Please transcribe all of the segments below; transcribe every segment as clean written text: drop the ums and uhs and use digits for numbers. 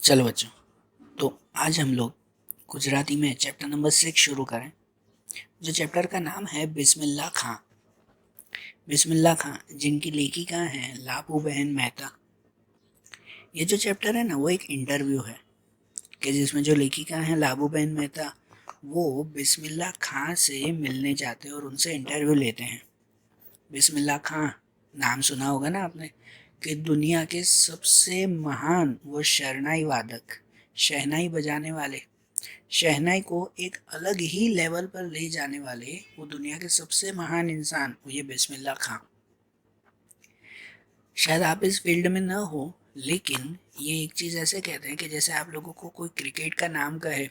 चलो बच्चों, तो आज हम लोग गुजराती में चैप्टर नंबर 6 शुरू करें। जो चैप्टर का नाम है बिस्मिल्लाह खां। बिस्मिल्लाह खां जिनकी लेखिका हैं लाबू बहन मेहता। ये जो चैप्टर है ना, वो एक इंटरव्यू है कि जिसमें जो लेखिका हैं लाबू बहन मेहता वो बिस्मिल्लाह खां से मिलने जाते हैं और उनसे इंटरव्यू लेते हैं। बिस्मिल्लाह खां नाम सुना होगा ना आपने, कि दुनिया के सबसे महान वो शहनाई वादक, शहनाई बजाने वाले, शहनाई को एक अलग ही लेवल पर ले जाने वाले वो दुनिया के सबसे महान इंसान वो ये बिस्मिल्लाह खां। शायद आप इस फील्ड में ना हो, लेकिन ये एक चीज़ ऐसे कहते हैं कि जैसे आप लोगों को कोई क्रिकेट का नाम कहे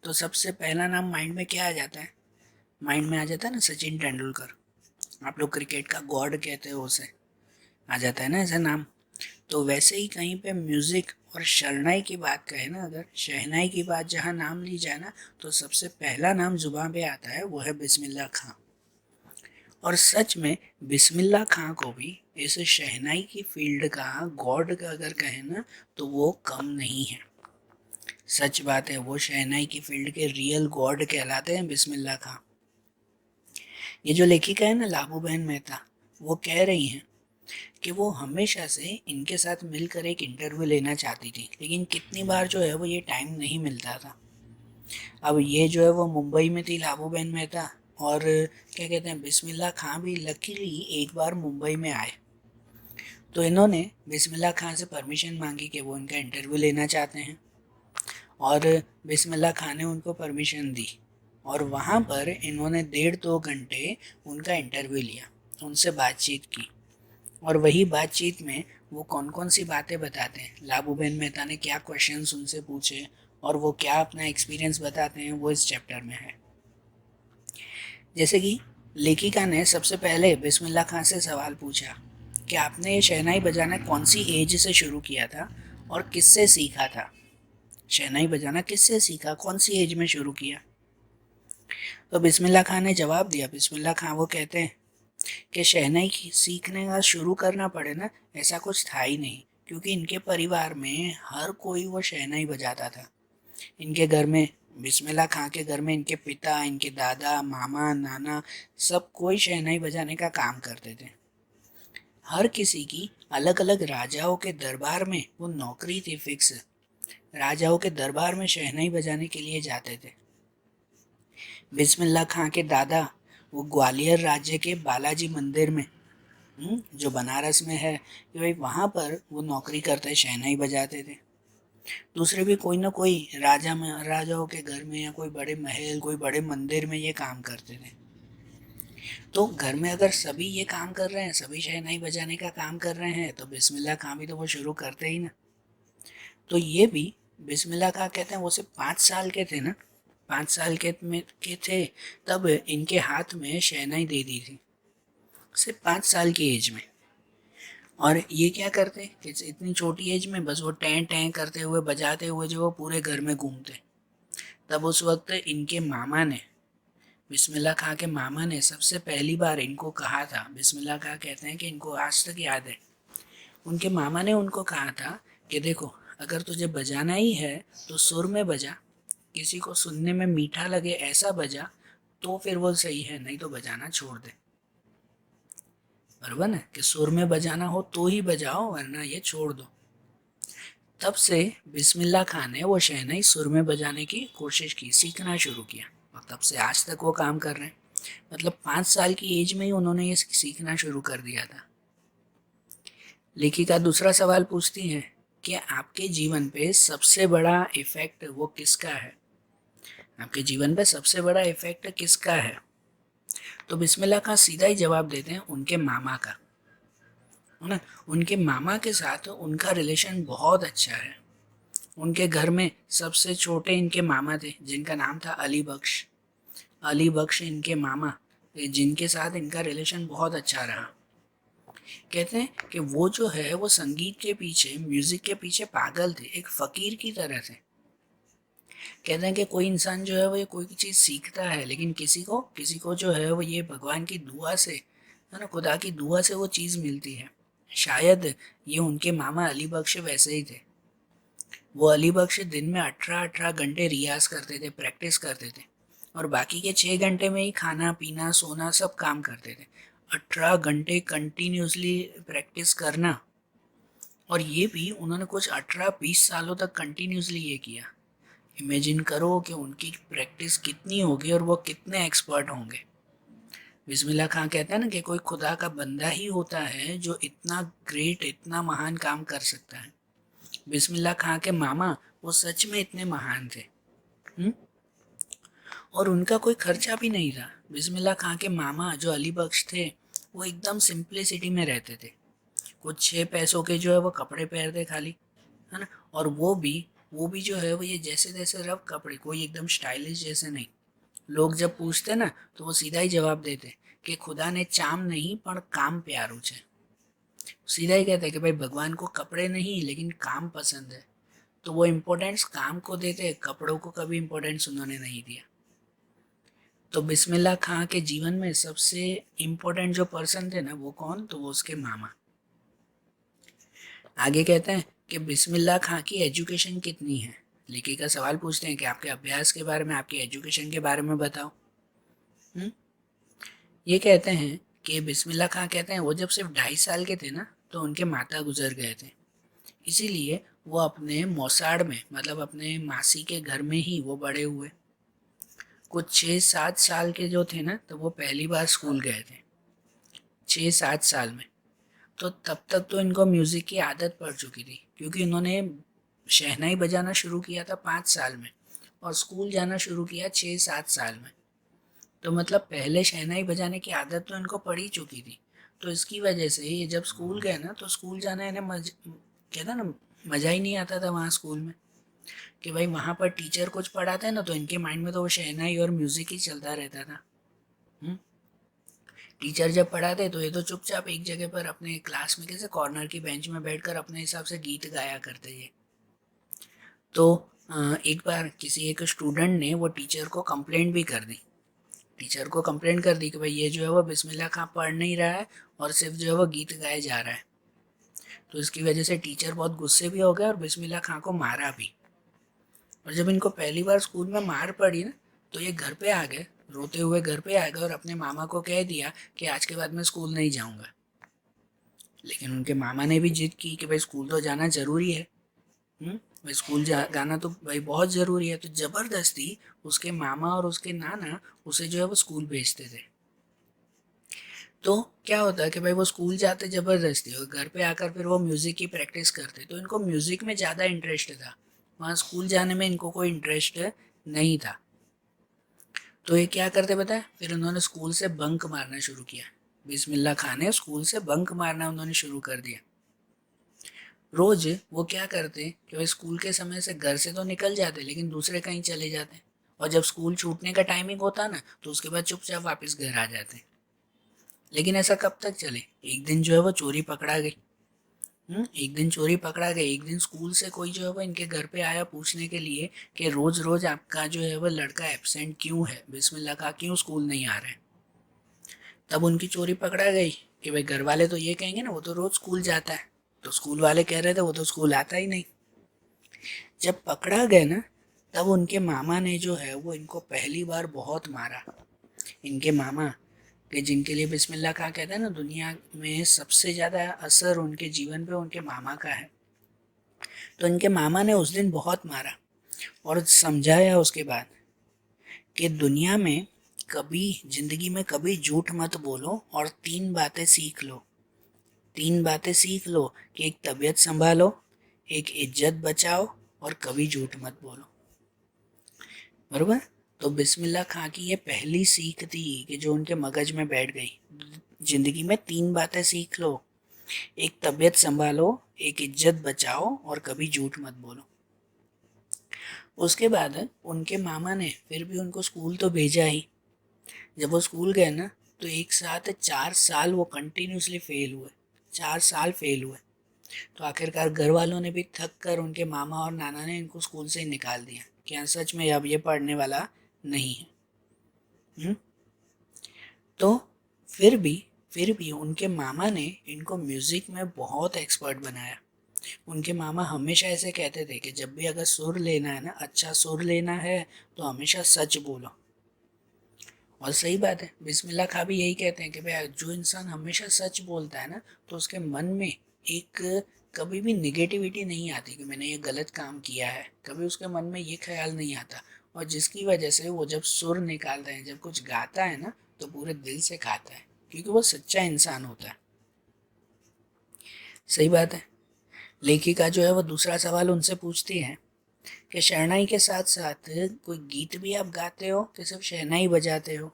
तो सबसे पहला नाम माइंड में क्या आ जाता है? माइंड में आ जाता है ना सचिन तेंदुलकर। आप लोग क्रिकेट का गॉड कहते हो उसे, आ जाता है ना ऐसा नाम। तो वैसे ही कहीं पे म्यूज़िक और शरनाई की बात कहे ना, अगर शहनाई की बात जहाँ नाम ली जाए ना, तो सबसे पहला नाम जुबान पे आता है वो है बिस्मिल्लाह खां। और सच में बिस्मिल्लाह खां को भी इस शहनाई की फील्ड का गॉड का अगर कहें ना, तो वो कम नहीं है। सच बात है, वो शहनाई की फील्ड के रियल गॉड कहलाते हैं बिस्मिल्लाह खां। ये जो लेखिका है ना लाबू बहन मेहता, वो कह रही हैं कि वो हमेशा से इनके साथ मिलकर एक इंटरव्यू लेना चाहती थी, लेकिन कितनी बार जो है वो ये टाइम नहीं मिलता था। अब ये जो है वो मुंबई में थी लाबू बहन मेहता, और क्या कहते हैं बिस्मिल्लाह खां भी लकीली एक बार मुंबई में आए। तो इन्होंने बिस्मिल्लाह खां से परमिशन मांगी कि वो इनका इंटरव्यू लेना चाहते हैं, और बिस्मिल्लाह खां ने उनको परमिशन दी। और वहाँ पर इन्होंने 1.5-2 घंटे उनका इंटरव्यू लिया, उनसे बातचीत की। और वही बातचीत में वो कौन कौन सी बातें बताते हैं, लाबू बहन मेहता ने क्या क्वेश्चंस उनसे पूछे और वो क्या अपना एक्सपीरियंस बताते हैं, वो इस चैप्टर में है। जैसे कि लेखिका ने सबसे पहले बिस्मिल्लाह खां से सवाल पूछा कि आपने ये शहनाई बजाना कौन सी एज से शुरू किया था और किससे सीखा था। शहनाई बजाना किससे सीखा, कौन सी एज में शुरू किया? तो बिस्मिल्लाह खां ने जवाब दिया। बिस्मिल्लाह खां वो कहते हैं कि शहनाई सीखने का शुरू करना पड़े ना, ऐसा कुछ था ही नहीं, क्योंकि इनके परिवार में हर कोई वो शहनाई बजाता था। इनके घर में, बिस्मिल्लाह खां के घर में, इनके पिता, इनके दादा, मामा, नाना, सब कोई शहनाई बजाने का काम करते थे। हर किसी की अलग अलग राजाओं के दरबार में वो नौकरी थी फिक्स। राजाओं के दरबार में शहनाई बजाने के लिए जाते थे। बिस्मिल्लाह खां के दादा वो ग्वालियर राज्य के बालाजी मंदिर में, जो बनारस में है, कि भाई वहाँ पर वो नौकरी करते, शहनाई बजाते थे। दूसरे भी कोई ना कोई राजा में, राजाओं के घर में या कोई बड़े महल, कोई बड़े मंदिर में ये काम करते थे। तो घर में अगर सभी ये काम कर रहे हैं, सभी शहनाई बजाने का काम कर रहे हैं, तो बिस्मिल्लाह खां भी तो वो शुरू करते ही ना। तो ये भी बिस्मिल्लाह खां कहते हैं वो सिर्फ 5 साल के थे ना, 5 साल के थे तब इनके हाथ में शहनाई दे दी थी, सिर्फ 5 साल की एज में। और ये क्या करते कि इतनी छोटी एज में बस वो टैं टैं करते हुए, बजाते हुए जो वो पूरे घर में घूमते। तब उस वक्त इनके मामा ने, बिस्मिल्लाह खां के मामा ने सबसे पहली बार इनको कहा था। बिस्मिल्लाह खां कहते हैं कि इनको आज तक याद है, उनके मामा ने उनको कहा था कि देखो, अगर तुझे बजाना ही है तो सुर में बजा, किसी को सुनने में मीठा लगे ऐसा बजा, तो फिर वो सही है, नहीं तो बजाना छोड़ दे। बराबर ना, कि सुर में बजाना हो तो ही बजाओ, वरना ये छोड़ दो। तब से बिस्मिल्लाह खां ने वो शहनाई सुर में बजाने की कोशिश की, सीखना शुरू किया, और तब से आज तक वो काम कर रहे हैं। मतलब 5 साल की एज में ही उन्होंने ये सीखना शुरू कर दिया था। लेखिका दूसरा सवाल पूछती हैं कि आपके जीवन पे सबसे बड़ा इफेक्ट वो किसका है, आपके जीवन पे सबसे बड़ा इफेक्ट किसका है? तो बिस्मिल्लाह खां सीधा ही जवाब देते हैं उनके मामा का, है ना। उनके मामा के साथ उनका रिलेशन बहुत अच्छा है। उनके घर में सबसे छोटे इनके मामा थे, जिनका नाम था अली बख्श। अली बख्श इनके मामा, जिनके साथ इनका रिलेशन बहुत अच्छा रहा। कहते हैं कि वो जो है वो संगीत के पीछे, म्यूजिक के पीछे पागल थे, एक फकीर की तरह थे। कहते हैं कि कोई इंसान जो है वो ये कोई चीज़ सीखता है, लेकिन किसी को जो है वो ये भगवान की दुआ से, है ना, खुदा की दुआ से वो चीज़ मिलती है। शायद ये उनके मामा अली बख्श वैसे ही थे। वो अली बख्श दिन में 18-18 घंटे रियाज करते थे, प्रैक्टिस करते थे, और बाकी के 6 घंटे में ही खाना पीना सोना सब काम करते थे। 18 घंटे कंटिन्यूसली प्रैक्टिस करना, और ये भी उन्होंने कुछ 18-20 सालों तक कंटिन्यूसली ये किया। इमेजिन करो कि उनकी प्रैक्टिस कितनी होगी और वो कितने एक्सपर्ट होंगे। बिस्मिल्लाह खां कहते हैं ना कि कोई खुदा का बंदा ही होता है जो इतना ग्रेट, इतना महान काम कर सकता है। बिस्मिल्लाह खां के मामा वो सच में इतने महान थे। हुँ? और उनका कोई खर्चा भी नहीं था। बिस्मिल्लाह खां के मामा जो अली बख्श थे, वो एकदम सिंप्लिसिटी में रहते थे। कुछ 6 पैसों के जो है वो कपड़े पहनते खाली, है ना, और वो भी जो है वो ये जैसे तैसे रफ कपड़े, कोई एकदम स्टाइलिश जैसे नहीं। लोग जब पूछते ना तो वो सीधा ही जवाब देते कि खुदा ने चाम नहीं पण काम प्यारू छे। सीधा ही कहते कि भाई भगवान को कपड़े नहीं लेकिन काम पसंद है। तो वो इम्पोर्टेंस काम को देते, कपड़ों को कभी इम्पोर्टेंस उन्होंने नहीं दिया। तो बिस्मिल्लाह खां के जीवन में सबसे इम्पोर्टेंट जो पर्सन थे ना, वो कौन, तो वो उसके मामा। आगे कहते हैं कि बिस्मिल्लाह खां की एजुकेशन कितनी है। लेखिका सवाल पूछते हैं कि आपके अभ्यास के बारे में, आपकी एजुकेशन के बारे में बताओ। ये कहते हैं कि बिस्मिल्लाह खां कहते हैं वो जब सिर्फ 2.5 साल के थे ना, तो उनके माता गुजर गए थे। इसीलिए वो अपने मौसाड़ में, मतलब अपने मासी के घर में ही वो बड़े हुए। कुछ 6-7 साल के जो थे ना, तो वो पहली बार स्कूल गए थे 6-7 साल में। तो तब तक तो इनको म्यूज़िक की आदत पड़ चुकी थी, क्योंकि उन्होंने शहनाई बजाना शुरू किया था 5 साल में, और स्कूल जाना शुरू किया 6-7 साल में। तो मतलब पहले शहनाई बजाने की आदत तो इनको पड़ ही चुकी थी। तो इसकी वजह से ये जब स्कूल गए ना, तो स्कूल जाना इन्हें कहता ना, मज़ा ही नहीं आता था वहाँ स्कूल में। कि भाई वहाँ पर टीचर कुछ पढ़ाते हैं ना, तो इनके माइंड में तो वो शहनाई और म्यूज़िक ही चलता रहता था। टीचर जब पढ़ाते तो ये तो चुपचाप एक जगह पर अपने क्लास में कैसे कॉर्नर की बेंच में बैठकर अपने हिसाब से गीत गाया करते ये। तो एक बार किसी एक स्टूडेंट ने वो टीचर को कंप्लेंट भी कर दी। टीचर को कंप्लेंट कर दी कि भाई ये जो है वो बिस्मिल्लाह खां पढ़ नहीं रहा है और सिर्फ जो है वो गीत गाए जा रहा है। तो इसकी वजह से टीचर बहुत गुस्से भी हो गया और बिस्मिल्लाह खां को मारा भी। और जब इनको पहली बार स्कूल में मार पड़ी ना, तो ये घर पे आ गए, रोते हुए घर पे आ गए और अपने मामा को कह दिया कि आज के बाद मैं स्कूल नहीं जाऊंगा। लेकिन उनके मामा ने भी जिद की कि भाई स्कूल तो जाना ज़रूरी है। भाई स्कूल जाना तो भाई बहुत ज़रूरी है। तो ज़बरदस्ती उसके मामा और उसके नाना उसे जो है वो स्कूल भेजते थे। तो क्या होता है कि भाई वो स्कूल जाते ज़बरदस्ती और घर पे आकर फिर वो म्यूज़िक की प्रैक्टिस करते। तो इनको म्यूज़िक में ज़्यादा इंटरेस्ट था, वहाँ स्कूल जाने में इनको कोई इंटरेस्ट नहीं था। तो ये क्या करते पता है, फिर उन्होंने स्कूल से बंक मारना शुरू किया। बिस्मिल्लाह खां ने स्कूल से बंक मारना उन्होंने शुरू कर दिया। रोज वो क्या करते कि वो स्कूल के समय से घर से तो निकल जाते, लेकिन दूसरे कहीं चले जाते, और जब स्कूल छूटने का टाइमिंग होता ना, तो उसके बाद चुपचाप वापस घर आ जाते। लेकिन ऐसा कब तक चले, एक दिन जो है वो चोरी पकड़ा गई। एक दिन चोरी पकड़ा गई। एक दिन स्कूल से कोई जो है वो इनके घर पे आया पूछने के लिए कि रोज रोज आपका जो है वो लड़का एब्सेंट क्यों है, बिस्मिल्लाह का क्यों स्कूल नहीं आ रहे। तब उनकी चोरी पकड़ा गई कि भाई घर वाले तो ये कहेंगे ना वो तो रोज स्कूल जाता है, तो स्कूल वाले कह रहे थे वो तो स्कूल आता ही नहीं। जब पकड़ा गए ना, तब उनके मामा ने जो है वो इनको पहली बार बहुत मारा। इनके मामा कि जिनके लिए बिस्मिल्लाह खां कहते हैं ना, दुनिया में सबसे ज़्यादा असर उनके जीवन पे उनके मामा का है। तो इनके मामा ने उस दिन बहुत मारा और समझाया उसके बाद कि दुनिया में कभी, ज़िंदगी में कभी झूठ मत बोलो और 3 बातें सीख लो। 3 बातें सीख लो कि एक तबीयत संभालो, एक इज्जत बचाओ, और कभी झूठ मत बोलो। बरोबर। तो बिस्मिल्लाह खां की ये पहली सीख थी कि जो उनके मगज में बैठ गई। जिंदगी में 3 बातें सीख लो, एक तबीयत संभालो, एक इज्जत बचाओ, और कभी झूठ मत बोलो। उसके बाद उनके मामा ने फिर भी उनको स्कूल तो भेजा ही। जब वो स्कूल गए ना, तो एक साथ 4 साल वो कंटिन्यूसली फेल हुए। 4 साल फेल हुए। तो आखिरकार घर वालों ने भी थक कर उनके मामा और नाना ने इनको स्कूल से ही निकाल दिया कि हाँ सच में अब ये पढ़ने वाला नहीं है। तो फिर भी उनके मामा ने इनको म्यूज़िक में बहुत एक्सपर्ट बनाया। उनके मामा हमेशा ऐसे कहते थे कि जब भी अगर सुर लेना है ना, अच्छा सुर लेना है, तो हमेशा सच बोलो। और सही बात है, बिस्मिल्लाह खां भी यही कहते हैं कि भाई जो इंसान हमेशा सच बोलता है ना, तो उसके मन में एक कभी भी निगेटिविटी नहीं आती कि मैंने ये गलत काम किया है, कभी उसके मन में ये ख्याल नहीं आता। और जिसकी वजह से वो जब सुर निकालता है, जब कुछ गाता है ना, तो पूरे दिल से गाता है, क्योंकि वो सच्चा इंसान होता है। सही बात है। लेखिका जो है वो दूसरा सवाल उनसे पूछती है कि शहनाई के साथ साथ कोई गीत भी आप गाते हो कि सिर्फ शहनाई बजाते हो?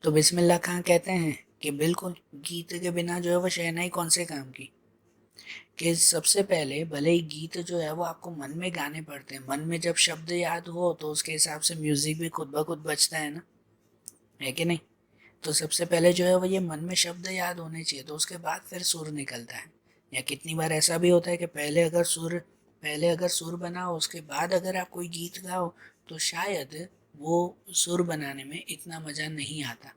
तो बिस्मिल्लाह खां कहते हैं कि बिल्कुल, गीत के बिना जो है वो शहनाई कौन से काम की। कि सबसे पहले भले ही गीत जो है वो आपको मन में गाने पड़ते हैं, मन में जब शब्द याद हो तो उसके हिसाब से म्यूजिक भी खुद ब खुद बजता है ना, है कि नहीं? तो सबसे पहले जो है वो ये मन में शब्द याद होने चाहिए, तो उसके बाद फिर सुर निकलता है। या कितनी बार ऐसा भी होता है कि पहले अगर सुर बना हो, उसके बाद अगर आप कोई गीत गाओ, तो शायद वो सुर बनाने में इतना मज़ा नहीं आता।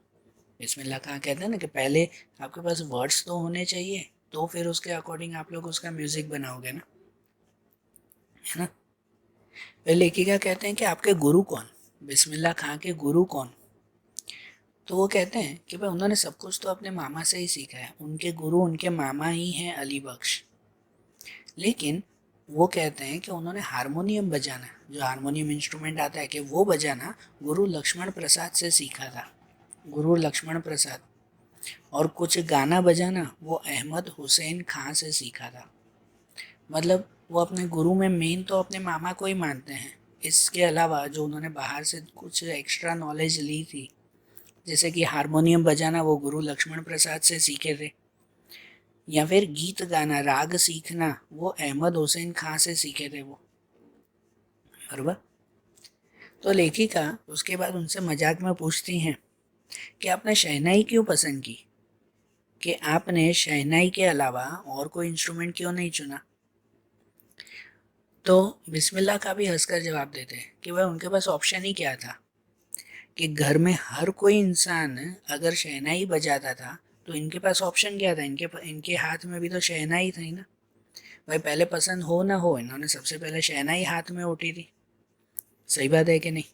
बिस्मिल्लाह खां कहते हैं ना कि पहले आपके पास वर्ड्स तो होने चाहिए, तो फिर उसके अकॉर्डिंग आप लोग उसका म्यूजिक बनाओगे ना, है ना? फिर लेखिका कहते हैं कि आपके गुरु कौन, बिस्मिल्लाह खां के गुरु कौन? तो वो कहते हैं कि भाई उन्होंने सब कुछ तो अपने मामा से ही सीखा है, उनके गुरु उनके मामा ही हैं अली बख्श। लेकिन वो कहते हैं कि उन्होंने हारमोनियम बजाना, जो हारमोनियम इंस्ट्रूमेंट आता है, कि वो बजाना गुरु लक्ष्मण प्रसाद से सीखा था। गुरु लक्ष्मण प्रसाद। और कुछ गाना बजाना वो अहमद हुसैन खां से सीखा था। मतलब वो अपने गुरु में मेन तो अपने मामा को ही मानते हैं। इसके अलावा जो उन्होंने बाहर से कुछ एक्स्ट्रा नॉलेज ली थी, जैसे कि हारमोनियम बजाना, वो गुरु लक्ष्मण प्रसाद से सीखे थे। या फिर गीत गाना, राग सीखना, वो अहमद हुसैन खां से सीखे थे वो। बराबर। तो लेखिका उसके बाद उनसे मजाक में पूछती हैं कि आपने शहनाई क्यों पसंद की, कि आपने शहनाई के अलावा और कोई इंस्ट्रूमेंट क्यों नहीं चुना? तो बिस्मिल्लाह का भी हंसकर जवाब देते हैं कि वह उनके पास ऑप्शन ही क्या था, कि घर में हर कोई इंसान अगर शहनाई बजाता था, तो इनके पास ऑप्शन क्या था, इनके हाथ में भी तो शहनाई थी ना। भाई पहले पसंद हो ना हो, इन्होंने सबसे पहले शहनाई हाथ में उठी थी। सही बात है कि नहीं?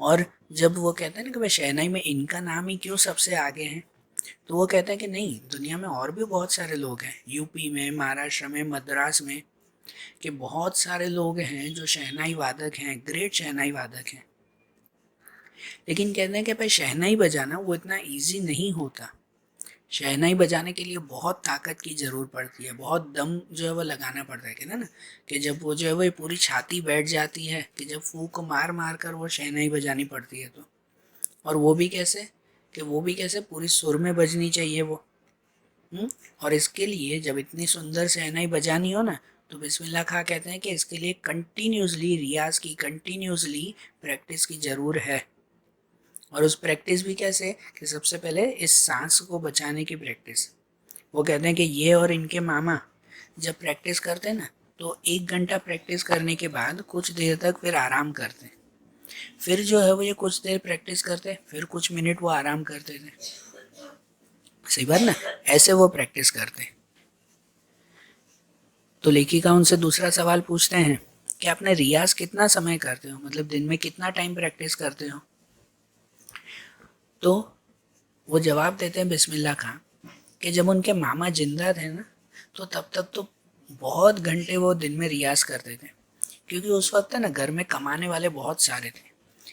और जब वो कहते हैं ना कि भाई शहनाई में इनका नाम ही क्यों सबसे आगे है, तो वो कहते हैं कि नहीं, दुनिया में और भी बहुत सारे लोग हैं, यूपी में, महाराष्ट्र में, मद्रास में, कि बहुत सारे लोग हैं जो शहनाई वादक हैं, ग्रेट शहनाई वादक हैं। लेकिन कहते हैं कि भाई शहनाई बजाना वो इतना इजी नहीं होता। शहनाई बजाने के लिए बहुत ताकत की ज़रूरत पड़ती है, बहुत दम जो है वो लगाना पड़ता है, कहते हैं ना कि जब वो जो है वो पूरी छाती बैठ जाती है, कि जब फूंक मार मार कर वो शहनाई बजानी पड़ती है। तो और वो भी कैसे पूरी सुर में बजनी चाहिए वो। हम्म। और इसके लिए जब इतनी सुंदर शहनाई बजानी हो ना, तो बिस्मिल्लाह खां कहते हैं कि इसके लिए कंटिन्यूसली रियाज की, कंटिन्यूसली प्रैक्टिस की ज़रूर है। और उस प्रैक्टिस भी कैसे, कि सबसे पहले इस सांस को बचाने की प्रैक्टिस। वो कहते हैं कि ये और इनके मामा जब प्रैक्टिस करते हैं ना, तो 1 घंटा प्रैक्टिस करने के बाद कुछ देर तक फिर आराम करते हैं। फिर जो है वो ये कुछ देर प्रैक्टिस करते, फिर कुछ मिनट वो आराम करते थे। सही बात ना? ऐसे वो प्रैक्टिस करते। तो लेखिका उनसे दूसरा सवाल पूछते हैं कि आपने रियाज कितना समय करते हो, मतलब दिन में कितना टाइम प्रैक्टिस करते हो? तो वो जवाब देते हैं बिस्मिल्लाह खां कि जब उनके मामा जिंदा थे ना, तो तब तक तो बहुत घंटे वो दिन में रियाज करते थे, क्योंकि उस वक्त है ना घर में कमाने वाले बहुत सारे थे।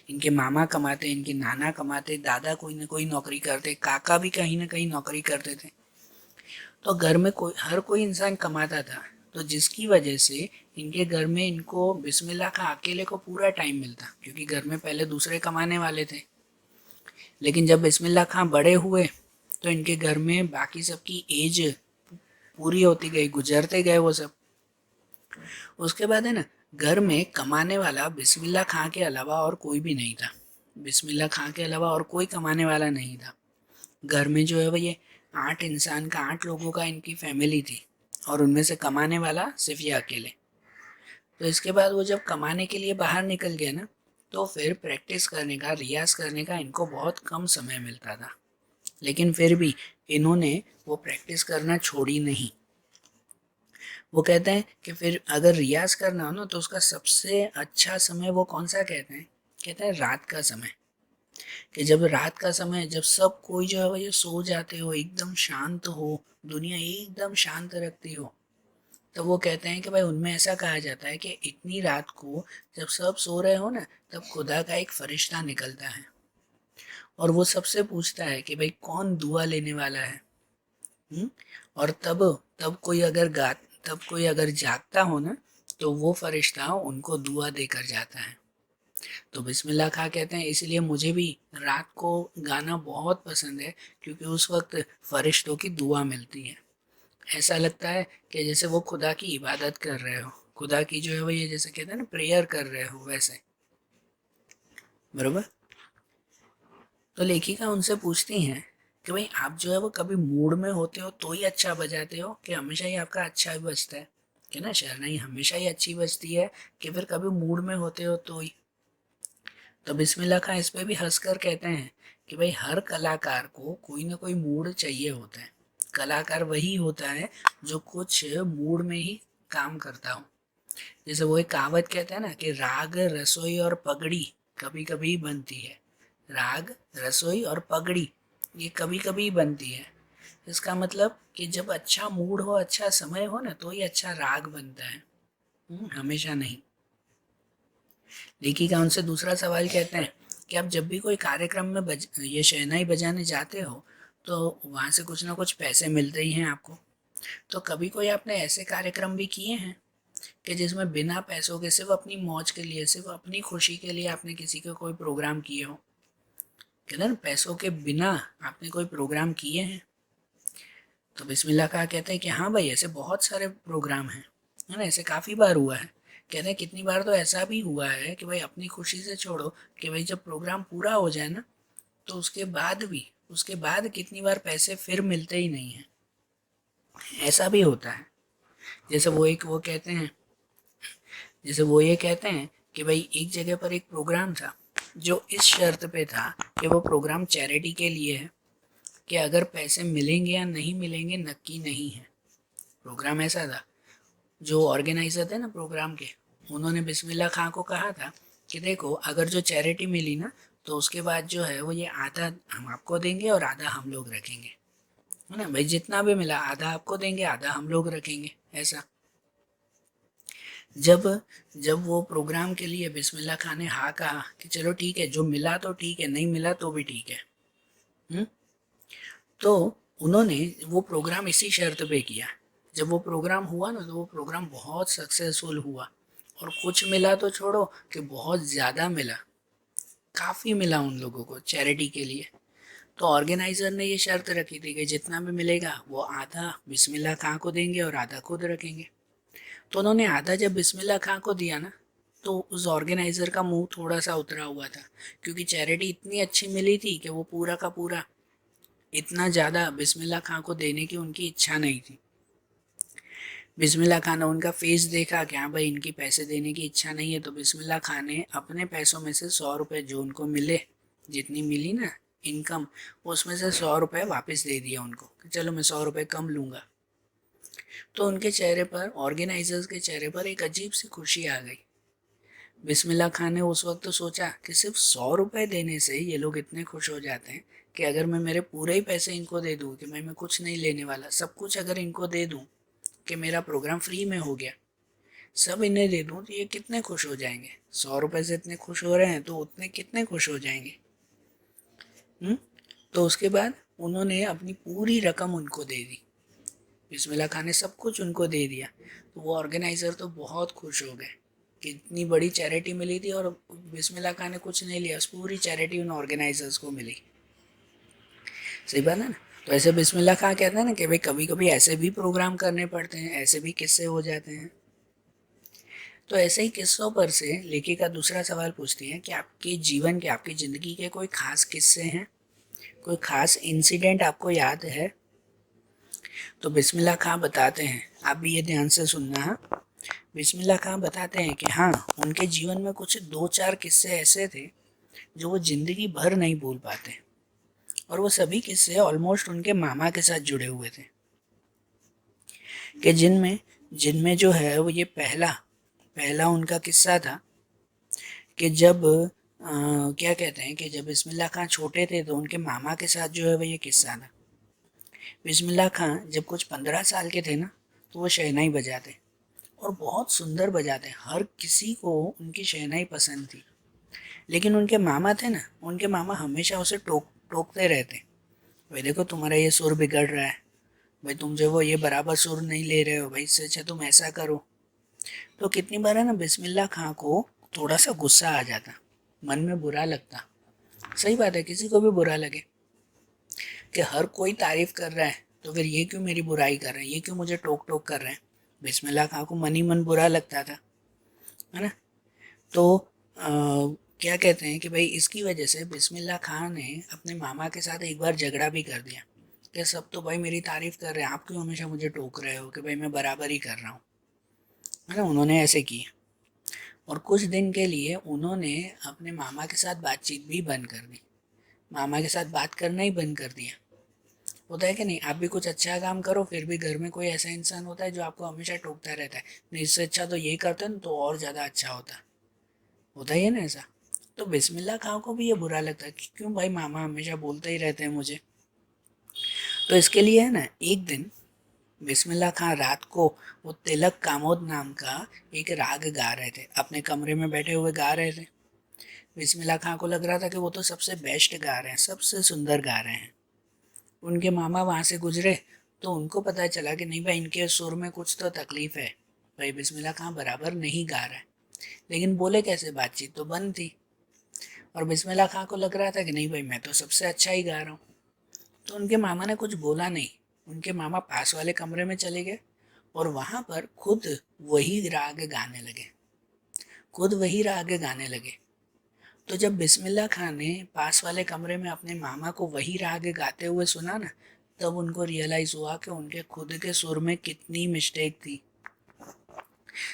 इनके मामा कमाते, इनके नाना कमाते, दादा कोई ना कोई नौकरी करते, काका भी कहीं ना कहीं नौकरी करते थे। तो घर में हर कोई इंसान कमाता था, तो जिसकी वजह से इनके घर में इनको बिस्मिल्लाह खां अकेले को पूरा टाइम मिलता, क्योंकि घर में पहले दूसरे कमाने वाले थे। लेकिन जब बिस्मिल्लाह खां बड़े हुए, तो इनके घर में बाकी सबकी एज पूरी होती गई, गुजरते गए वो सब। उसके बाद है ना, घर में कमाने वाला बिस्मिल्लाह खां के अलावा और कोई भी नहीं था। बिस्मिल्लाह खां के अलावा और कोई कमाने वाला नहीं था। घर में जो है वो ये 8 इंसान का, 8 लोगों का इनकी फैमिली थी, और उनमें से कमाने वाला सिर्फ ये अकेले। तो इसके बाद वो जब कमाने के लिए बाहर निकल गए ना, तो फिर प्रैक्टिस करने का, रियाज करने का इनको बहुत कम समय मिलता था। लेकिन फिर भी इन्होंने वो प्रैक्टिस करना छोड़ी नहीं। वो कहते हैं कि फिर अगर रियाज़ करना हो ना तो उसका सबसे अच्छा समय वो कौन सा कहते हैं रात का समय। कि जब रात का समय, जब सब कोई जो है वो ये सो जाते हो, एकदम शांत हो, दुनिया एकदम शांत रखती हो, तो वो कहते हैं कि भाई उनमें ऐसा कहा जाता है कि इतनी रात को जब सब सो रहे हो ना, तब खुदा का एक फरिश्ता निकलता है और वो सबसे पूछता है कि भाई कौन दुआ लेने वाला है। हुँ? और तब तब कोई अगर गा तब कोई अगर जागता हो ना, तो वो फरिश्ता उनको दुआ देकर जाता है। तो बिस्मिल्लाह खां कहते हैं इसलिए मुझे भी रात को गाना बहुत पसंद है, क्योंकि उस वक्त फरिश्तों की दुआ मिलती है। ऐसा लगता है कि जैसे वो खुदा की इबादत कर रहे हो, खुदा की जो है वो ये जैसे कहते हैं ना प्रेयर कर रहे हो वैसे। बरोबर। तो लेखिका उनसे पूछती हैं कि भाई आप जो है वो कभी मूड में होते हो तो ही अच्छा बजाते हो, कि हमेशा ही आपका अच्छा ही बजता है, कि ना शहनाई हमेशा ही अच्छी बजती है, कि फिर कभी मूड में होते हो तो ही। तो बिस्मिल्लाह खां इस पे भी हंसकर कहते हैं कि भाई हर कलाकार को कोई ना कोई मूड चाहिए होता है। कलाकार वही होता है जो कुछ मूड में ही काम करता हो। जैसे वो एक कहावत कहते हैं ना कि राग रसोई और पगड़ी कभी कभी बनती है। राग रसोई और पगड़ी ये कभी कभी बनती है। इसका मतलब कि जब अच्छा मूड हो, अच्छा समय हो ना, तो ही अच्छा राग बनता है। हमेशा नहीं। लेखिका उनसे दूसरा सवाल कहते हैं कि आप जब भी कोई कार्यक्रम में ये शहनाई बजाने जाते हो, तो वहाँ से कुछ ना कुछ पैसे मिलते ही हैं आपको। तो कभी कोई आपने ऐसे कार्यक्रम भी किए हैं कि जिसमें बिना पैसों के, सिर्फ अपनी मौज के लिए, सिर्फ अपनी खुशी के लिए आपने किसी का कोई प्रोग्राम किए हो? कहते हैं ना पैसों के बिना आपने कोई प्रोग्राम किए हैं? तो बिस्मिल्लाह खां कहते हैं कि हाँ भाई, ऐसे बहुत सारे प्रोग्राम हैं, है ना, ऐसे काफ़ी बार हुआ है। कहते हैं कितनी बार तो ऐसा भी हुआ है कि भाई अपनी खुशी से छोड़ो, कि भाई जब प्रोग्राम पूरा हो जाए ना, तो उसके बाद कितनी बार पैसे फिर मिलते ही नहीं हैं। ऐसा भी होता है। जैसे वो कहते हैं, जैसे वो ये कहते हैं कि भाई एक जगह पर एक प्रोग्राम था जो इस शर्त पे था कि वो प्रोग्राम चैरिटी के लिए है, कि अगर पैसे मिलेंगे या नहीं मिलेंगे नक्की नहीं है। प्रोग्राम ऐसा था, जो ऑर्गेनाइजर थे ना प्रोग्राम के, उन्होंने बिस्मिल्लाह खां को कहा था कि देखो अगर जो चैरिटी मिली ना, तो उसके बाद जो है वो ये आधा हम आपको देंगे और आधा हम लोग रखेंगे, है ना भाई, जितना भी मिला आधा आपको देंगे आधा हम लोग रखेंगे, ऐसा। जब जब वो प्रोग्राम के लिए बिस्मिल्लाह खान ने हाँ कहा कि चलो ठीक है, जो मिला तो ठीक है, नहीं मिला तो भी ठीक है। हुँ? तो उन्होंने वो प्रोग्राम इसी शर्त पे किया। जब वो प्रोग्राम हुआ ना, तो वो प्रोग्राम बहुत सक्सेसफुल हुआ, और कुछ मिला तो छोड़ो कि बहुत ज़्यादा मिला, काफ़ी मिला उन लोगों को चैरिटी के लिए। तो ऑर्गेनाइज़र ने ये शर्त रखी थी कि जितना भी मिलेगा वो आधा बिस्मिल्लाह खां को देंगे और आधा खुद रखेंगे। तो उन्होंने आधा जब बिस्मिल्लाह खां को दिया ना, तो उस ऑर्गेनाइज़र का मुंह थोड़ा सा उतरा हुआ था, क्योंकि चैरिटी इतनी अच्छी मिली थी कि वो पूरा का पूरा इतना ज़्यादा बिस्मिल्लाह खां को देने की उनकी इच्छा नहीं थी। बिस्मिल्लाह खां ने उनका फेस देखा कि हाँ भाई इनकी पैसे देने की इच्छा नहीं है, तो बिस्मिल्लाह खां ने अपने पैसों में से 100 रुपये जो उनको मिले, जितनी मिली ना इनकम, उसमें से 100 रुपये वापस दे दिया उनको कि चलो मैं 100 रुपये कम लूँगा। तो उनके चेहरे पर, ऑर्गेनाइजर्स के चेहरे पर एक अजीब सी खुशी आ गई। बिस्मिल्लाह खान ने उस वक्त तो सोचा कि सिर्फ 100 रुपये देने से ये लोग इतने खुश हो जाते हैं, कि अगर मैं मेरे पूरे ही पैसे इनको दे दूँ, कि मैं कुछ नहीं लेने वाला, सब कुछ अगर इनको दे दूँ कि मेरा प्रोग्राम फ्री में हो गया, सब इन्हें दे दूँ, तो ये कितने खुश हो जाएंगे। 100 रुपये से इतने खुश हो रहे हैं तो उतने कितने खुश हो जाएंगे। हुँ? तो उसके बाद उन्होंने अपनी पूरी रकम उनको दे दी। बिस्मिल्लाह खान ने सब कुछ उनको दे दिया। तो वो ऑर्गेनाइज़र तो बहुत खुश हो गए कि इतनी बड़ी चैरिटी मिली थी और बिस्मिल्लाह खान ने कुछ नहीं लिया, पूरी चैरिटी उन ऑर्गेनाइजर्स को मिली। सही बात है ना। तो ऐसे बिस्मिल्लाह खान कहते हैं ना कि भाई कभी कभी ऐसे भी प्रोग्राम करने पड़ते हैं, ऐसे भी किस्से हो जाते हैं। तो ऐसे ही किस्सों पर से लेखिका दूसरा सवाल पूछती है कि आपके जीवन के, आपकी ज़िंदगी के कोई खास किस्से हैं, कोई खास इंसिडेंट आपको याद है? तो बिस्मिल्लाह खां बताते हैं, आप भी ये ध्यान से सुनना। बिस्मिल्लाह खां बताते हैं कि हाँ, उनके जीवन में कुछ 2-4 किस्से ऐसे थे जो वो ज़िंदगी भर नहीं भूल पाते, और वो सभी किस्से ऑलमोस्ट उनके मामा के साथ जुड़े हुए थे, कि जिनमें जिनमें जो है वो ये पहला पहला उनका किस्सा था कि जब क्या कहते हैं कि जब बिस्मिल्लाह खां छोटे थे तो उनके मामा के साथ जो है वो ये किस्सा था। बिस्मिल्लाह खां जब कुछ 15 साल के थे ना, तो वो शहनाई बजाते और बहुत सुंदर बजाते, हर किसी को उनकी शहनाई पसंद थी। लेकिन उनके मामा थे ना, उनके मामा हमेशा उसे टोकते रहते, भाई देखो तुम्हारा ये सुर बिगड़ रहा है, भाई तुम जो वो ये बराबर सुर नहीं ले रहे हो, भाई इससे अच्छा तुम ऐसा करो। तो कितनी बार है ना बिस्मिल्लाह खां को थोड़ा सा गुस्सा आ जाता, मन में बुरा लगता। सही बात है, किसी को भी बुरा लगे कि हर कोई तारीफ कर रहा है तो फिर ये क्यों मेरी बुराई कर रहे हैं, ये क्यों मुझे टोक टोक कर रहे हैं। बिस्मिल्लाह खां को मन ही मन बुरा लगता था, है ना। तो क्या कहते हैं कि भाई इसकी वजह से बिस्मिल्लाह खान ने अपने मामा के साथ एक बार झगड़ा भी कर दिया कि सब तो भाई मेरी तारीफ कर रहे हैं, आप क्यों हमेशा मुझे टोक रहे हो कि भाई मैं बराबर ही कर रहा हूँ, है ना। उन्होंने ऐसे किया और कुछ दिन के लिए उन्होंने अपने मामा के साथ बातचीत भी बंद कर दी, मामा के साथ बात करना ही बंद कर दिया। होता है कि नहीं, आप भी कुछ अच्छा काम करो फिर भी घर में कोई ऐसा इंसान होता है जो आपको हमेशा टोकता रहता है, नहीं इससे अच्छा तो ये करते ना तो और ज़्यादा अच्छा होता ही है ना ऐसा। तो बिस्मिल्लाह खां को भी ये बुरा लगता है कि क्यों भाई मामा हमेशा बोलते ही रहते हैं मुझे। तो इसके लिए है ना, एक दिन बिस्मिल्लाह खां रात को वो तिलक कामोद नाम का एक राग गा रहे थे, अपने कमरे में बैठे हुए गा रहे थे। बिस्मिल्लाह खां को लग रहा था कि वो तो सबसे बेस्ट गा रहे हैं, सबसे सुंदर गा रहे हैं। उनके मामा वहाँ से गुजरे तो उनको पता चला कि नहीं भाई इनके सुर में कुछ तो तकलीफ है, भाई बिस्मिल्लाह खां बराबर नहीं गा रहा है। लेकिन बोले कैसे, बातचीत तो बंद थी। और बिस्मिल्लाह खां को लग रहा था कि नहीं भाई मैं तो सबसे अच्छा ही गा रहा हूँ। तो उनके मामा ने कुछ बोला नहीं, उनके मामा पास वाले कमरे में चले गए और वहाँ पर खुद वही राग गाने लगे, खुद वही राग गाने लगे। तो जब बिस्मिल्लाह खान ने पास वाले कमरे में अपने मामा को वही राग गाते हुए सुना ना, तब उनको रियलाइज़ हुआ कि उनके खुद के सुर में कितनी मिस्टेक थी।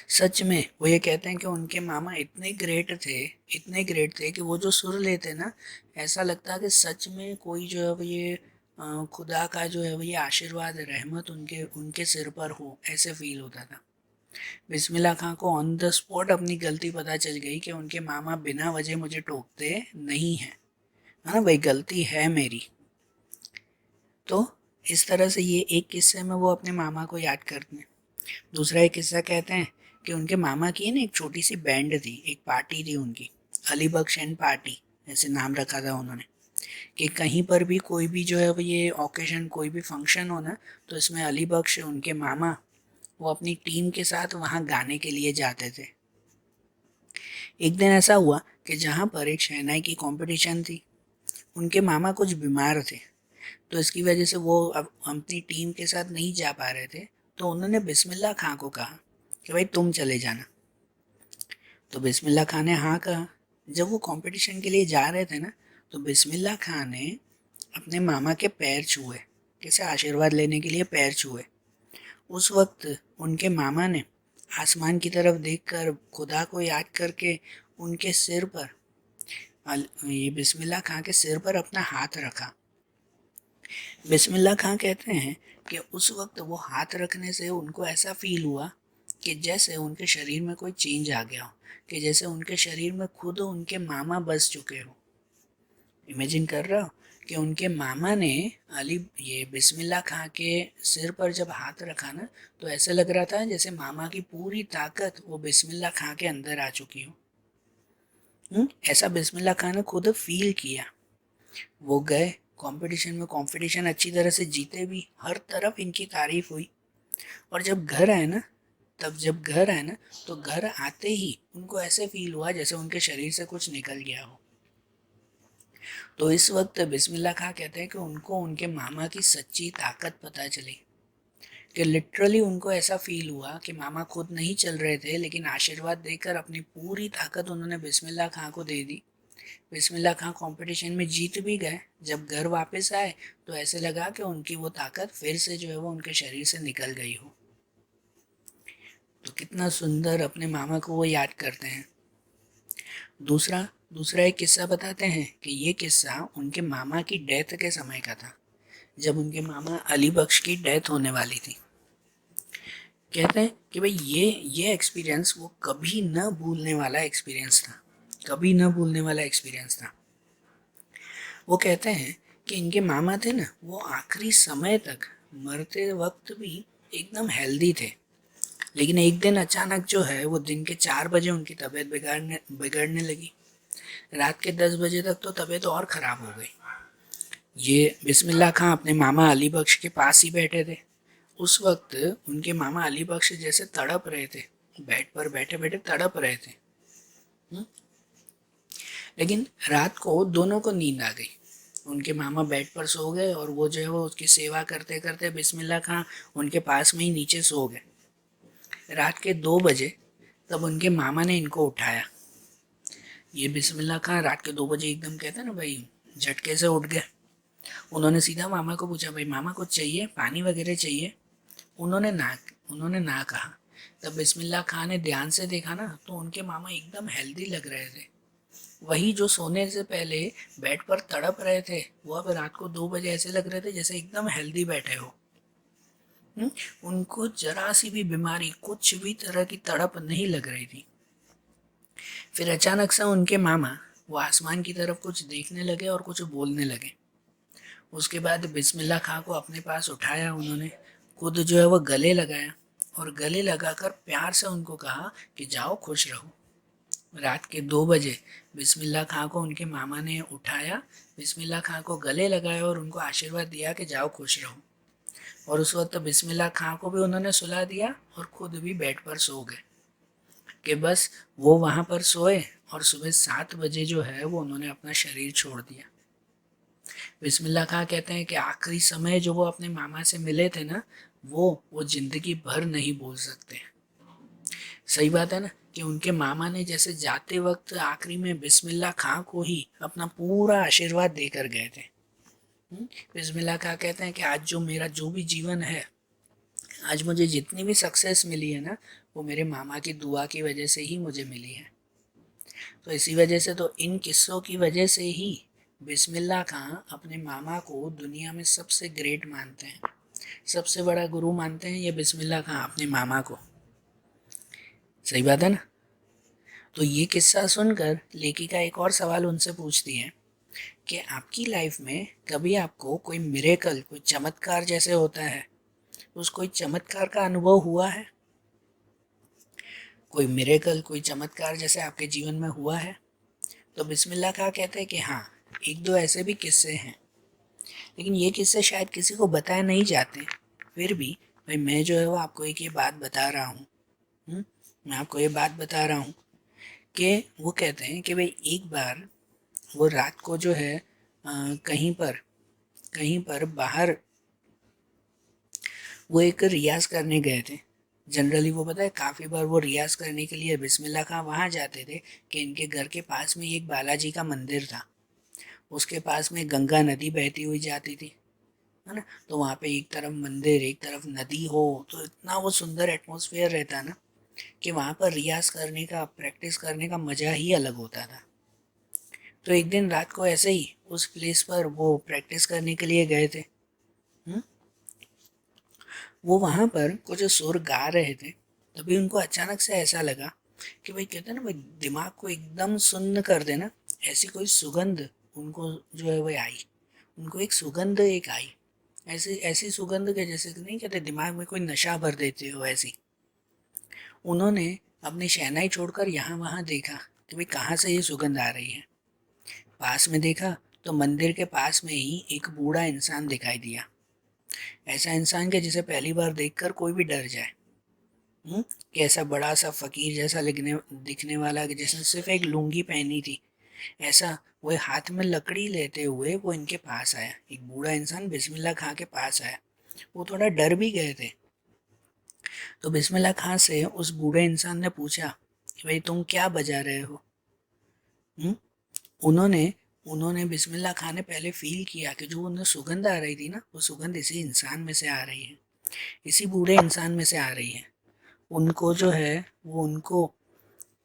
सच में वो ये कहते हैं कि उनके मामा इतने ग्रेट थे, इतने ग्रेट थे कि वो जो सुर लेते ना, ऐसा लगता कि सच में कोई जो है वो ये खुदा का जो है वो ये आशीर्वाद रहमत उनके उनके सिर पर हो, ऐसे फील होता था। बिस्मिल्लाह खां को ऑन द स्पॉट अपनी गलती पता चल गई कि उनके मामा बिना वजह मुझे टोकते नहीं हैं, है ना भाई, गलती है मेरी। तो इस तरह से ये एक किस्से में वो अपने मामा को याद करते हैं। दूसरा एक किस्सा कहते हैं कि उनके मामा की ना एक छोटी सी बैंड थी, एक पार्टी थी उनकी, अली बख्श एंड पार्टी ऐसे नाम रखा था उन्होंने, कि कहीं पर भी कोई भी जो है वो ये ओकेजन कोई भी फंक्शन हो ना, तो इसमें अली बख्श उनके मामा वो अपनी टीम के साथ वहाँ गाने के लिए जाते थे। एक दिन ऐसा हुआ कि जहाँ पर एक शहनाई की कंपटीशन थी, उनके मामा कुछ बीमार थे, तो इसकी वजह से वो अब अपनी टीम के साथ नहीं जा पा रहे थे। तो उन्होंने बिस्मिल्लाह खां को कहा कि भाई तुम चले जाना। तो बिस्मिल्लाह खां ने हाँ कहा। जब वो कंपटीशन के लिए जा रहे थे ना, तो बिस्मिल्लाह खां ने अपने मामा के पैर छुए, कैसे आशीर्वाद लेने के लिए पैर छुए। उस वक्त उनके मामा ने आसमान की तरफ देखकर खुदा को याद करके उनके सिर पर ये बिस्मिल्लाह खां के सिर पर अपना हाथ रखा। बिस्मिल्लाह खां कहते हैं कि उस वक्त वो हाथ रखने से उनको ऐसा फील हुआ कि जैसे उनके शरीर में कोई चेंज आ गया हो, कि जैसे उनके शरीर में खुद उनके मामा बस चुके हो। इमेजिन कर रहा हो कि उनके मामा ने अली ये बिस्मिल्लाह खां के सिर पर जब हाथ रखा ना, तो ऐसा लग रहा था जैसे मामा की पूरी ताकत वो बिस्मिल्लाह खां के अंदर आ चुकी हो। ऐसा बिस्मिल्लाह खां ने खुद फील किया। वो गए कंपटीशन में, कंपटीशन अच्छी तरह से जीते भी, हर तरफ इनकी तारीफ हुई। और जब घर आए ना, तो घर आते ही उनको ऐसे फील हुआ जैसे उनके शरीर से कुछ निकल गया हो। तो इस वक्त बिस्मिल्लाह खां कहते हैं कि उनको उनके मामा की सच्ची ताकत पता चली, कि लिटरली उनको ऐसा फील हुआ कि मामा खुद नहीं चल रहे थे, लेकिन आशीर्वाद देकर अपनी पूरी ताकत उन्होंने बिस्मिल्लाह खां को दे दी। बिस्मिल्लाह खां कंपटीशन में जीत भी गए। जब घर वापस आए तो ऐसे लगा कि उनकी वो ताकत फिर से जो है वो उनके शरीर से निकल गई हो। तो कितना सुंदर अपने मामा को वो याद करते हैं। दूसरा दूसरा एक किस्सा बताते हैं कि ये किस्सा उनके मामा की डेथ के समय का था, जब उनके मामा अली बख्श की डेथ होने वाली थी। कहते हैं कि भाई ये एक्सपीरियंस वो कभी न भूलने वाला एक्सपीरियंस था, कभी न भूलने वाला एक्सपीरियंस था। वो कहते हैं कि इनके मामा थे ना, वो आखिरी समय तक मरते वक्त भी एकदम हेल्दी थे। लेकिन एक दिन अचानक जो है वो दिन के 4 बजे उनकी तबीयत बिगड़ने लगी। रात के 10 बजे तक तो तबीयत और ख़राब हो गई। ये बिस्मिल्लाह खां अपने मामा अली बख्श के पास ही बैठे थे। उस वक्त उनके मामा अली बख्श जैसे तड़प रहे थे, बेड पर बैठे बैठे तड़प रहे थे। हम्म? लेकिन रात को दोनों को नींद आ गई। उनके मामा बेड पर सो गए और वो जो है वो उसकी सेवा करते करते बिस्मिल्लाह खां उनके पास में ही नीचे सो गए। रात के 2 बजे तब उनके मामा ने इनको उठाया। ये बिस्मिल्लाह खां रात के 2 बजे एकदम कहते हैं ना भाई, झटके से उठ गए। उन्होंने सीधा मामा को पूछा, भाई मामा कुछ चाहिए, पानी वगैरह चाहिए? उन्होंने ना कहा। तब बिस्मिल्लाह खां ने ध्यान से देखा ना, तो उनके मामा एकदम हेल्दी लग रहे थे। वही जो सोने से पहले बेड पर तड़प रहे थे, वो अब रात को 2 बजे ऐसे लग रहे थे जैसे एकदम हेल्दी बैठे हो। हम्म? उनको जरा सी भी बीमारी, कुछ भी तरह की तड़प नहीं लग रही थी। फिर अचानक से उनके मामा वो आसमान की तरफ कुछ देखने लगे और कुछ बोलने लगे। उसके बाद बिस्मिल्लाह खां को अपने पास उठाया उन्होंने, खुद जो है वो गले लगाया और गले लगाकर प्यार से उनको कहा कि जाओ खुश रहो। रात के 2 बजे बिस्मिल्लाह खां को उनके मामा ने उठाया, बिस्मिल्लाह खां को गले लगाया और उनको आशीर्वाद दिया कि जाओ खुश रहो। और उस वक्त बिस्मिल्लाह खां को भी उन्होंने सुला दिया और खुद भी बेड पर सो गए कि बस वो वहाँ पर सोए और सुबह 7 बजे जो है वो उन्होंने अपना शरीर छोड़ दिया। बिस्मिल्लाह खां कहते हैं कि आखिरी समय जो वो अपने मामा से मिले थे ना, वो जिंदगी भर नहीं भूल सकते। सही बात है ना कि उनके मामा ने जैसे जाते वक्त आखिरी में बिस्मिल्लाह खां को ही अपना पूरा आशीर्वाद देकर गए थे। बिस्मिल्लाह खां कहते हैं कि आज जो मेरा जो भी जीवन है, आज मुझे जितनी भी सक्सेस मिली है ना, वो मेरे मामा की दुआ की वजह से ही मुझे मिली है। तो इसी वजह से तो इन किस्सों की वजह से ही बिस्मिल्लाह खां अपने मामा को दुनिया में सबसे ग्रेट मानते हैं, सबसे बड़ा गुरु मानते हैं ये बिस्मिल्लाह खां अपने मामा को। सही बात है ना। तो ये किस्सा सुनकर लेखिका एक और सवाल उनसे पूछती है कि आपकी लाइफ में कभी आपको कोई मिरेकल, कोई चमत्कार जैसे होता है, उस कोई चमत्कार का अनुभव हुआ है? कोई मिरेकल, कोई चमत्कार जैसे आपके जीवन में हुआ है? तो बिस्मिल्लाह खां कहते हैं कि हाँ, एक दो ऐसे भी किस्से हैं, लेकिन ये किस्से शायद किसी को बताए नहीं जाते। फिर भी भाई मैं जो है वो आपको एक ये बात बता रहा हूँ। मैं आपको ये बात बता रहा हूँ कि वो कहते हैं कि भाई एक बार वो रात को जो है कहीं पर बाहर वो एक रियाज करने गए थे। जनरली वो पता है काफ़ी बार वो रियाज करने के लिए बिस्मिल्लाह खां वहाँ जाते थे कि इनके घर के पास में एक बालाजी का मंदिर था। उसके पास में गंगा नदी बहती हुई जाती थी, है ना। तो वहाँ पे एक तरफ मंदिर, एक तरफ नदी हो, तो इतना वो सुंदर एटमॉस्फेयर रहता ना कि वहाँ पर रियाज करने का, प्रैक्टिस करने का मज़ा ही अलग होता था। तो एक दिन रात को ऐसे ही उस प्लेस पर वो प्रैक्टिस करने के लिए गए थे। हुँ? वो वहाँ पर कुछ सुर गा रहे थे। तभी उनको अचानक से ऐसा लगा कि भाई कहते हैं ना भाई, दिमाग को एकदम सुन्न कर देना, ऐसी कोई सुगंध उनको जो है वह आई। उनको एक सुगंध एक आई, ऐसी ऐसी सुगंध के जैसे कि नहीं कहते दिमाग में कोई नशा भर देते हो, ऐसी। उन्होंने अपनी शहनाई छोड़कर यहाँ वहाँ देखा कि भाई कहाँ से ये सुगंध आ रही है। पास में देखा तो मंदिर के पास में ही एक बूढ़ा इंसान दिखाई दिया। ऐसा इंसान के जिसे पहली बार देखकर कोई भी डर जाए। कि ऐसा बड़ा सा फकीर जैसा दिखने वाला, कि जिसने सिर्फ एक लुंगी पहनी थी, ऐसा वो हाथ में लकड़ी लेते हुए वो इनके पास आया। एक बूढ़ा इंसान बिस्मिल्लाह खां के पास आया। वो थोड़ा डर भी गए थे। तो बिस्मिल्लाह खां से उस बूढ़े इंसान ने पूछा कि भाई तुम क्या बजा रहे हो? हुँ? उन्होंने उन्होंने बिस्मिल्लाह खां ने पहले फील किया कि जो उन्हें सुगंध आ रही थी ना, वो सुगंध इसी इंसान में से आ रही है, इसी बूढ़े इंसान में से आ रही है। उनको जो है वो उनको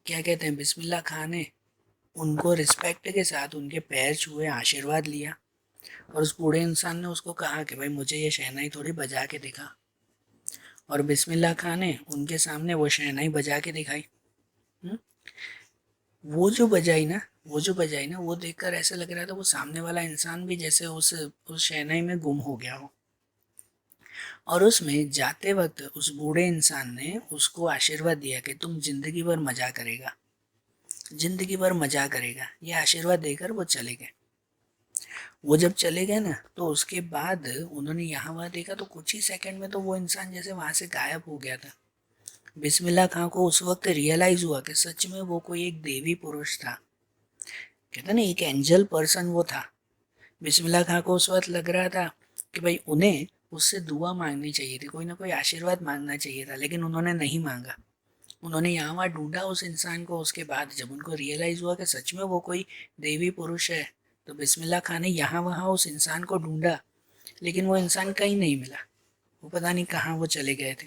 क्या कहते हैं, बिस्मिल्लाह खां ने उनको रिस्पेक्ट के साथ उनके पैर छुए, आशीर्वाद लिया। और उस बूढ़े इंसान ने उसको कहा कि भाई मुझे ये शहनाई थोड़ी बजा के दिखा। और बिस्मिल्लाह खां ने उनके सामने वो शहनाई बजा के दिखाई। हम्म? वो जो बजाई ना वो देखकर ऐसा लग रहा था वो सामने वाला इंसान भी जैसे उस शहनाई में गुम हो गया हो। और उसमें जाते वक्त उस बूढ़े इंसान ने उसको आशीर्वाद दिया कि तुम जिंदगी भर मजा करेगा, जिंदगी भर मजा करेगा, ये आशीर्वाद देकर वो चले गए। वो जब चले गए ना तो उसके बाद उन्होंने यहाँ वहाँ देखा तो कुछ ही सेकंड में तो वो इंसान जैसे वहां से गायब हो गया था। बिस्मिल्लाह खां को उस वक्त रियलाइज हुआ कि सच में वो कोई एक देवी पुरुष था, कहते ना एक एंजल पर्सन वो था। बिस्मिल्लाह खां को उस वक्त लग रहा था कि भाई उन्हें उससे दुआ मांगनी चाहिए थी, कोई ना कोई आशीर्वाद मांगना चाहिए था, लेकिन उन्होंने नहीं मांगा। उन्होंने यहाँ वहाँ ढूंढा उस इंसान को। उसके बाद जब उनको रियलाइज हुआ कि सच में वो कोई देवी पुरुष है तो बिस्मिल्लाह खां ने यहाँ वहाँ उस इंसान को ढूंढा, लेकिन वो इंसान कहीं नहीं मिला। वो पता नहीं कहाँ वो चले गए थे।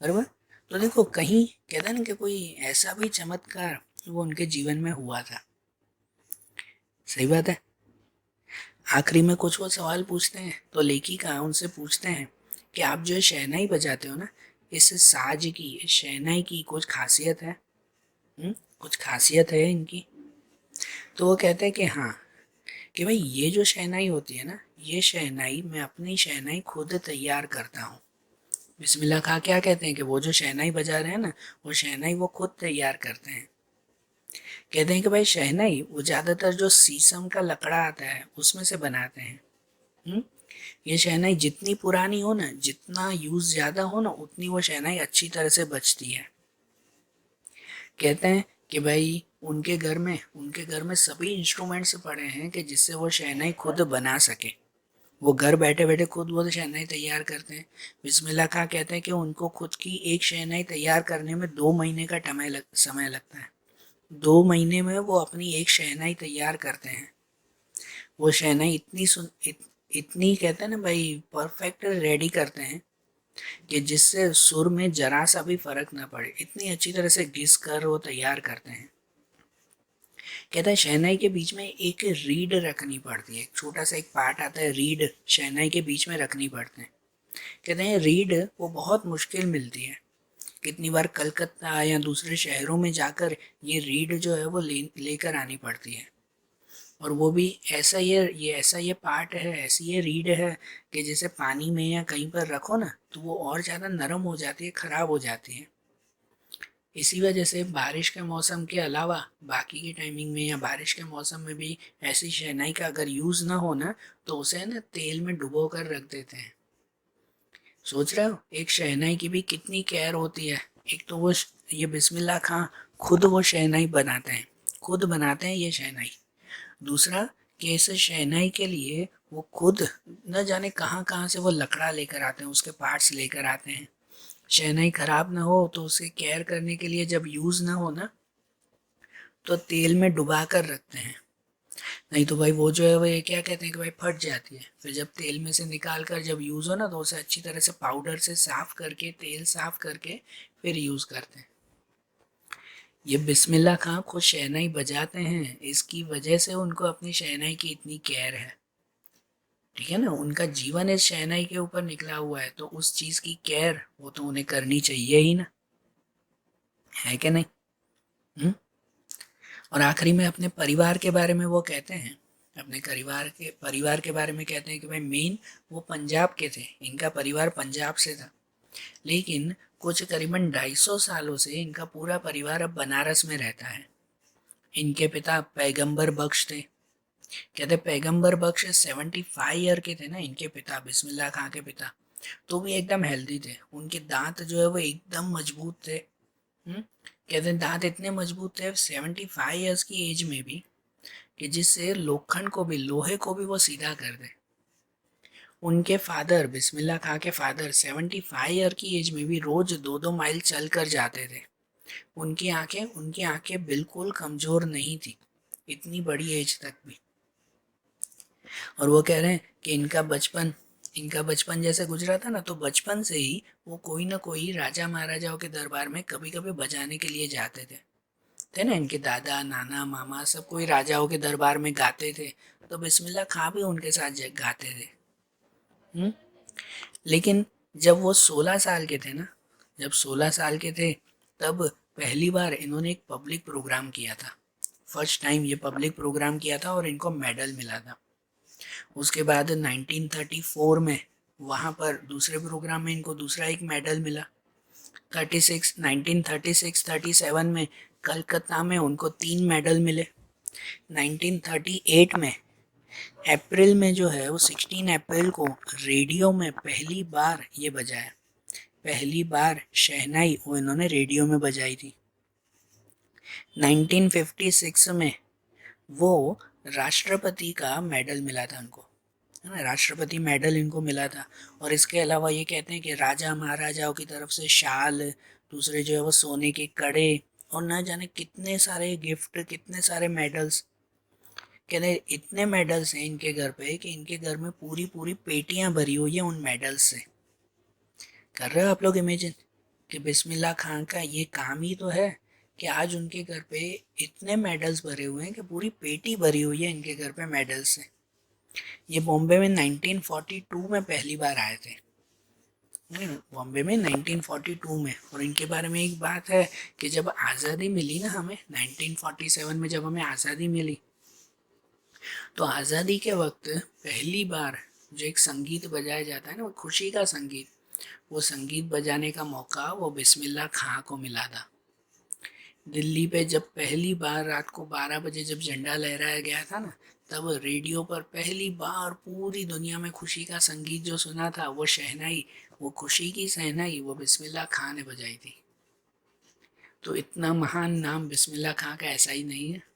बराबर। तो देखो कहीं कहता है ना कि कोई ऐसा भी चमत्कार वो उनके जीवन में हुआ था। सही बात है। आखिरी में कुछ वो सवाल पूछते हैं तो लेखिका उनसे पूछते हैं कि आप जो शहनाई बजाते हो ना, इस साज की, इस शहनाई की कुछ खासियत है? कुछ खासियत है इनकी? तो वो कहते हैं कि हाँ, कि भाई ये जो शहनाई होती है ना, ये शहनाई मैं अपनी शहनाई खुद तैयार करता हूँ। बिस्मिल्लाह खां क्या कहते हैं कि वो जो शहनाई बजा रहे हैं ना, वो शहनाई वो खुद तैयार करते हैं। कहते हैं कि भाई शहनाई वो ज़्यादातर जो शीशम का लकड़ा आता है उसमें से बनाते हैं। हम्म? ये शहनाई जितनी पुरानी हो ना, जितना यूज़ ज़्यादा हो ना, उतनी वो शहनाई अच्छी तरह से बचती है। कहते हैं कि भाई उनके घर में सभी इंस्ट्रूमेंट्स पड़े हैं कि जिससे वो शहनाई खुद बना सके। वो घर बैठे बैठे खुद वो शहनाई तैयार करते हैं। बिस्मिल्लाह खां कहते हैं कि उनको खुद की एक शहनाई तैयार करने में 2 महीने का समय लगता है। 2 महीने में वो अपनी एक शहनाई तैयार करते हैं। वो शहनाई इतनी कहते हैं ना भाई परफेक्ट रेडी करते हैं कि जिससे सुर में जरा सा भी फर्क ना पड़े, इतनी अच्छी तरह से घिस कर वो तैयार करते हैं। कहता है शहनाई के बीच में एक रीड रखनी पड़ती है, एक छोटा सा एक पार्ट आता है, रीड शहनाई के बीच में रखनी पड़ते हैं। कहते हैं रीड वो बहुत मुश्किल मिलती है। कितनी बार कलकत्ता या दूसरे शहरों में जाकर ये रीड जो है वो लेकर आनी पड़ती है। और वो भी ऐसा ये पार्ट है, ऐसी ये रीड है कि जैसे पानी में या कहीं पर रखो ना तो वो और ज़्यादा नरम हो जाती है, ख़राब हो जाती है। इसी वजह से बारिश के मौसम के अलावा बाकी की टाइमिंग में या बारिश के मौसम में भी ऐसी शहनाई का अगर यूज़ ना हो ना तो उसे ना तेल में डुबो कर रख देते हैं। सोच रहे हो एक शहनाई की भी कितनी केयर होती है। एक तो ये बिस्मिल्लाह खां खुद वो शहनाई बनाते हैं, खुद बनाते हैं ये शहनाई। दूसरा कि इस शहनाई के लिए वो खुद न जाने कहाँ कहाँ से वो लकड़ा लेकर आते हैं, उसके पार्ट्स लेकर आते हैं। शहनाई खराब ना हो तो उसे केयर करने के लिए जब यूज़ ना हो ना तो तेल में डुबा कर रखते हैं। नहीं तो भाई वो जो है वो ये क्या कहते हैं कि भाई फट जाती है। फिर जब तेल में से निकाल कर जब यूज़ हो ना तो उसे अच्छी तरह से पाउडर से साफ करके, तेल साफ करके फिर यूज़ करते हैं। ये बिस्मिल्लाह खां खुद शहनाई बजाते हैं, इसकी वजह से उनको अपनी शहनाई की इतनी केयर है। ठीक है ना, उनका जीवन इस शहनाई के ऊपर निकला हुआ है तो उस चीज़ की केयर वो तो उन्हें करनी चाहिए ही ना, है कि नहीं? हम्म? और आखिरी में अपने परिवार के बारे में वो कहते हैं, अपने परिवार के बारे में कहते हैं कि भाई मेन वो पंजाब के थे, इनका परिवार पंजाब से था, लेकिन कुछ करीबन 250 सालों से इनका पूरा परिवार अब बनारस में रहता है। इनके पिता पैगंबर बख्श थे। कहते पैगंबर बख्श 75 ईयर के थे ना इनके पिता, बिस्मिल्लाह खां के पिता। तो भी एकदम हेल्दी थे, उनके दांत जो है वो एकदम मजबूत थे। कहते हैं दांत इतने मजबूत थे 75 ईयर्स की एज में भी कि जिससे लोखंड को भी, लोहे को भी वो सीधा कर दे। उनके फादर, बिस्मिल्लाह खां के फादर 75 ईयर की एज में भी रोज 2-2 माइल चल कर जाते थे। उनकी आंखें बिल्कुल कमजोर नहीं थी, इतनी बड़ी एज तक भी। और वो कह रहे हैं कि इनका बचपन जैसे गुजरा था ना तो बचपन से ही वो कोई ना कोई राजा महाराजाओं के दरबार में कभी कभी बजाने के लिए जाते थे ना। इनके दादा, नाना, मामा सब कोई राजाओं के दरबार में गाते थे, तो बिस्मिल्लाह खां भी उनके साथ गाते थे। लेकिन जब वो 16 साल के थे ना, जब 16 साल के थे तब पहली बार इन्होंने एक पब्लिक प्रोग्राम किया था। फर्स्ट टाइम ये पब्लिक प्रोग्राम किया था और इनको मेडल मिला था। उसके बाद 1934 में वहाँ पर दूसरे प्रोग्राम में इनको दूसरा एक मेडल मिला। 1936-37 में कलकत्ता में उनको 3 मेडल मिले। 1938 में अप्रैल में जो है वो 16 अप्रैल को रेडियो में पहली बार ये बजाया, पहली बार शहनाई वो इन्होंने रेडियो में बजाई थी। 1956 में वो राष्ट्रपति का मेडल मिला था उनको, है ना, राष्ट्रपति मेडल इनको मिला था। और इसके अलावा ये कहते हैं कि राजा महाराजाओं की तरफ से शाल, दूसरे जो है वो सोने के कड़े और ना जाने कितने सारे गिफ्ट, कितने सारे मेडल्स। कहते इतने मेडल्स हैं इनके घर पे कि इनके घर में पूरी पूरी पेटियां भरी हुई है उन मेडल्स से। कर रहे हो आप लोग इमेजिन कि बिस्मिल्लाह खान का ये काम ही तो है कि आज उनके घर पे इतने मेडल्स भरे हुए हैं कि पूरी पेटी भरी हुई है इनके घर पे मेडल्स से। ये बॉम्बे में 1942 में पहली बार आए थे, बॉम्बे में 1942 में। और इनके बारे में एक बात है कि जब आज़ादी मिली ना हमें 1947 में, जब हमें आज़ादी मिली तो आज़ादी के वक्त पहली बार जो एक संगीत बजाया जाता है ना, वो खुशी का संगीत, वो संगीत बजाने का मौका वो बिस्मिल्लाह खां को मिला था। दिल्ली पे जब पहली बार रात को 12 बजे जब झंडा लहराया गया था ना, तब रेडियो पर पहली बार पूरी दुनिया में खुशी का संगीत जो सुना था, वो शहनाई, वो खुशी की शहनाई वो बिस्मिल्लाह खां ने बजाई थी। तो इतना महान नाम बिस्मिल्लाह खां का ऐसा ही नहीं है।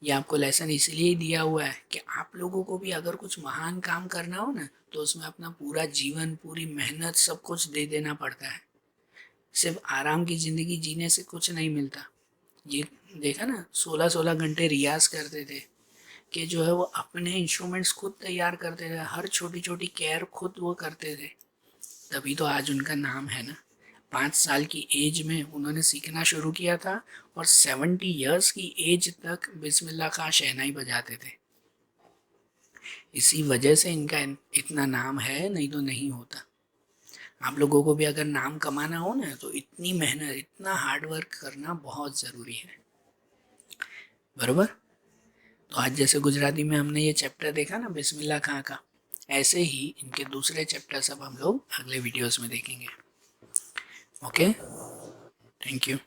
ये आपको लेसन इसलिए दिया हुआ है कि आप लोगों को भी अगर कुछ महान काम करना हो ना, तो उसमें अपना पूरा जीवन, पूरी मेहनत, सब कुछ दे देना पड़ता है। सिर्फ आराम की ज़िंदगी जीने से कुछ नहीं मिलता। ये देखा ना, 16-16 घंटे रियाज करते थे कि जो है वो अपने इंस्ट्रूमेंट्स खुद तैयार करते थे, हर छोटी छोटी केयर खुद वो करते थे। तभी तो आज उनका नाम है ना। 5 साल की एज में उन्होंने सीखना शुरू किया था और 70 ईयर्स की एज तक बिस्मिल्लाह खां शहनाई बजाते थे। इसी वजह से इनका इतना नाम है, नहीं तो नहीं होता। आप लोगों को भी अगर नाम कमाना हो ना, तो इतनी मेहनत, इतना हार्ड वर्क करना बहुत ज़रूरी है, बरोबर। तो आज जैसे गुजराती में हमने ये चैप्टर देखा ना बिस्मिल्लाह खां का, ऐसे ही इनके दूसरे चैप्टर सब हम लोग अगले वीडियोस में देखेंगे। Okay, thank you.